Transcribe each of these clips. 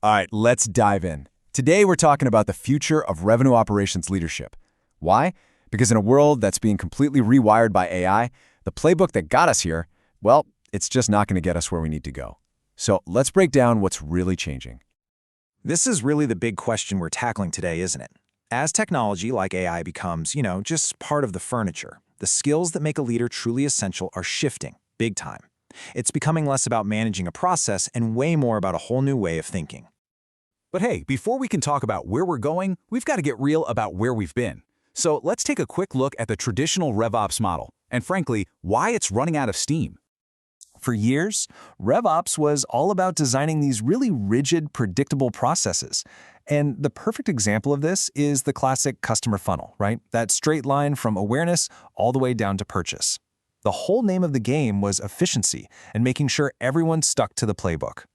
All right, let's dive in. Today, we're talking about the future of revenue operations leadership. Why? Because in a world that's being completely rewired by AI, the playbook that got us here, well, it's just not going to get us where we need to go. So let's break down what's really changing. This is really the big question we're tackling today, isn't it? As technology like AI becomes, just part of the furniture, the skills that make a leader truly essential are shifting, big time. It's becoming less about managing a process and way more about a whole new way of thinking. But hey, before we can talk about where we're going, we've got to get real about where we've been. So let's take a quick look at the traditional RevOps model, and frankly, why it's running out of steam. For years, RevOps was all about designing these really rigid, predictable processes. And the perfect example of this is the classic customer funnel, right? That straight line from awareness all the way down to purchase. The whole name of the game was efficiency and making sure everyone stuck to the playbook.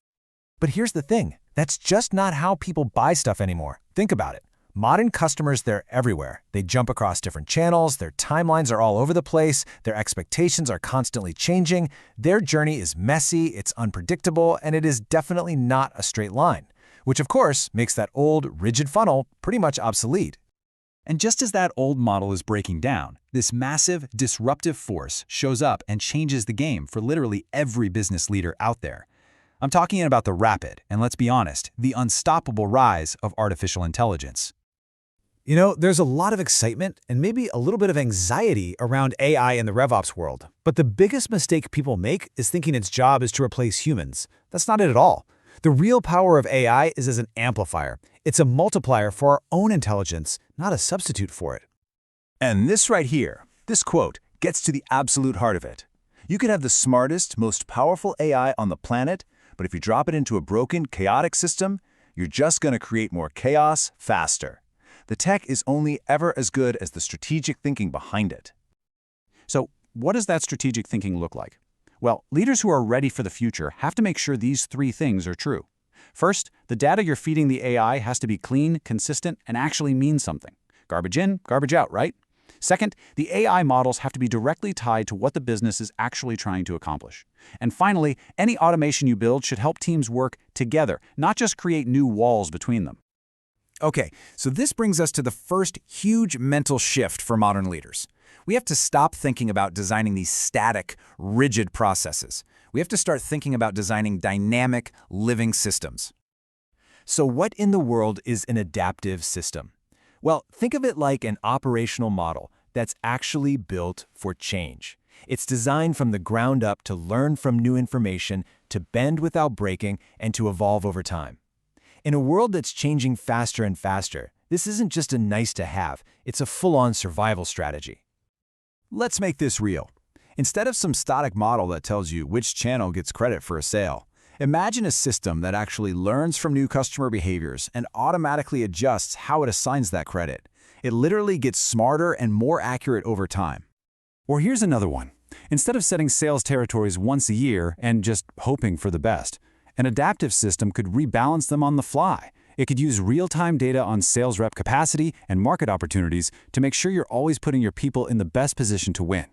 But here's the thing, that's just not how people buy stuff anymore. Think about it. Modern customers, they're everywhere. They jump across different channels, their timelines are all over the place, their expectations are constantly changing, their journey is messy, it's unpredictable, and it is definitely not a straight line, which of course makes that old, rigid funnel pretty much obsolete. And just as that old model is breaking down, this massive, disruptive force shows up and changes the game for literally every business leader out there. I'm talking about the rapid, and let's be honest, the unstoppable rise of artificial intelligence. You know, there's a lot of excitement and maybe a little bit of anxiety around AI in the RevOps world. But the biggest mistake people make is thinking its job is to replace humans. That's not it at all. The real power of AI is as an amplifier. It's a multiplier for our own intelligence, not a substitute for it. And this right here, this quote, gets to the absolute heart of it. You could have the smartest, most powerful AI on the planet, but if you drop it into a broken, chaotic system, you're just going to create more chaos faster. The tech is only ever as good as the strategic thinking behind it. So, what does that strategic thinking look like? Well, leaders who are ready for the future have to make sure these three things are true. First, the data you're feeding the AI has to be clean, consistent, and actually mean something. Garbage in, garbage out, right? Second, the AI models have to be directly tied to what the business is actually trying to accomplish. And finally, any automation you build should help teams work together, not just create new walls between them. Okay, so this brings us to the first huge mental shift for modern leaders. We have to stop thinking about designing these static, rigid processes. We have to start thinking about designing dynamic, living systems. So what in the world is an adaptive system? Well, think of it like an operational model that's actually built for change. It's designed from the ground up to learn from new information, to bend without breaking, and to evolve over time. In a world that's changing faster and faster, this isn't just a nice-to-have, it's a full-on survival strategy. Let's make this real. Instead of some static model that tells you which channel gets credit for a sale, imagine a system that actually learns from new customer behaviors and automatically adjusts how it assigns that credit. It literally gets smarter and more accurate over time. Or here's another one. Instead of setting sales territories once a year and just hoping for the best, an adaptive system could rebalance them on the fly. It could use real-time data on sales rep capacity and market opportunities to make sure you're always putting your people in the best position to win.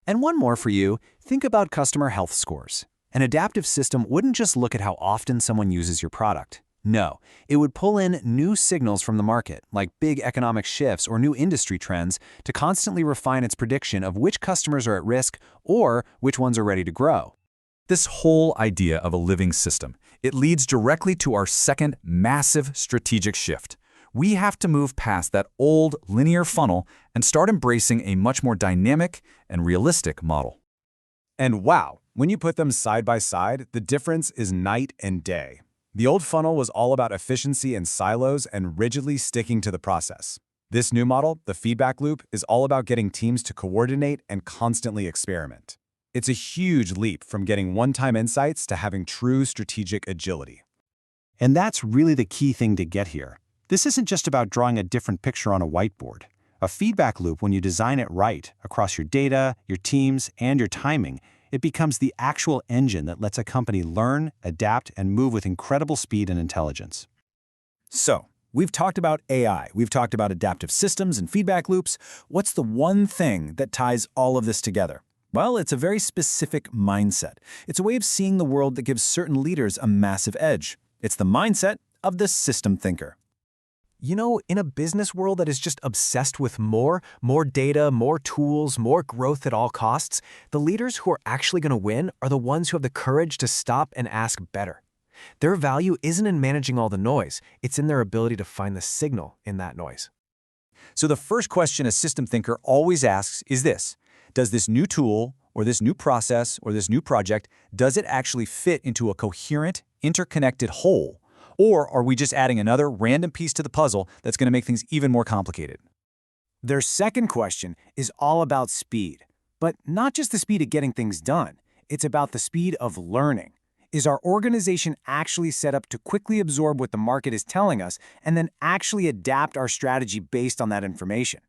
And one more for you, think about customer health scores. An adaptive system wouldn't just look at how often someone uses your product. No, it would pull in new signals from the market, like big economic shifts or new industry trends, to constantly refine its prediction of which customers are at risk or which ones are ready to grow. This whole idea of a living system, it leads directly to our second massive strategic shift. We have to move past that old linear funnel and start embracing a much more dynamic and realistic model. And wow, when you put them side by side, the difference is night and day. The old funnel was all about efficiency and silos and rigidly sticking to the process. This new model, the feedback loop, is all about getting teams to coordinate and constantly experiment. It's a huge leap from getting one-time insights to having true strategic agility. And that's really the key thing to get here. This isn't just about drawing a different picture on a whiteboard. A feedback loop, when you design it right, across your data, your teams, and your timing, it becomes the actual engine that lets a company learn, adapt, and move with incredible speed and intelligence. So, we've talked about AI, we've talked about adaptive systems and feedback loops. What's the one thing that ties all of this together? Well, it's a very specific mindset. It's a way of seeing the world that gives certain leaders a massive edge. It's the mindset of the system thinker. You know, in a business world that is just obsessed with more data, more tools, more growth at all costs, the leaders who are actually going to win are the ones who have the courage to stop and ask better. Their value isn't in managing all the noise, it's in their ability to find the signal in that noise. So the first question a system thinker always asks is this: does this new tool, or this new process, or this new project, does it actually fit into a coherent, interconnected whole? Or are we just adding another random piece to the puzzle that's going to make things even more complicated? Their second question is all about speed, but not just the speed of getting things done. It's about the speed of learning. Is our organization actually set up to quickly absorb what the market is telling us and then actually adapt our strategy based on that information?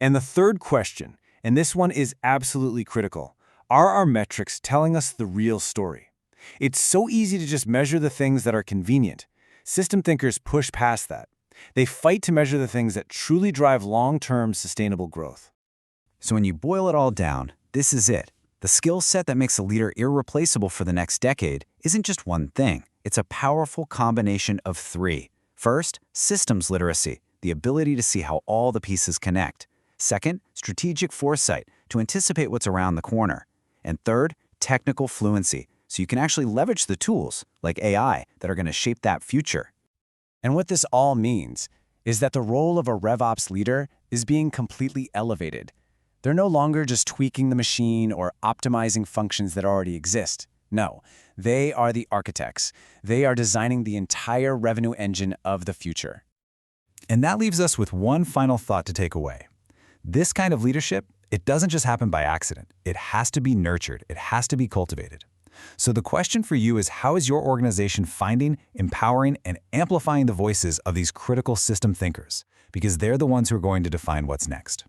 And the third question, and this one is absolutely critical, are our metrics telling us the real story? It's so easy to just measure the things that are convenient. System thinkers push past that. They fight to measure the things that truly drive long-term sustainable growth. So when you boil it all down, this is it. The skill set that makes a leader irreplaceable for the next decade isn't just one thing. It's a powerful combination of three. First, systems literacy, the ability to see how all the pieces connect. Second, strategic foresight, to anticipate what's around the corner. And third, technical fluency, so you can actually leverage the tools, like AI, that are going to shape that future. And what this all means is that the role of a RevOps leader is being completely elevated. They're no longer just tweaking the machine or optimizing functions that already exist. No, they are the architects. They are designing the entire revenue engine of the future. And that leaves us with one final thought to take away. This kind of leadership, it doesn't just happen by accident. It has to be nurtured. It has to be cultivated. So the question for you is, how is your organization finding, empowering, and amplifying the voices of these critical system thinkers? Because they're the ones who are going to define what's next.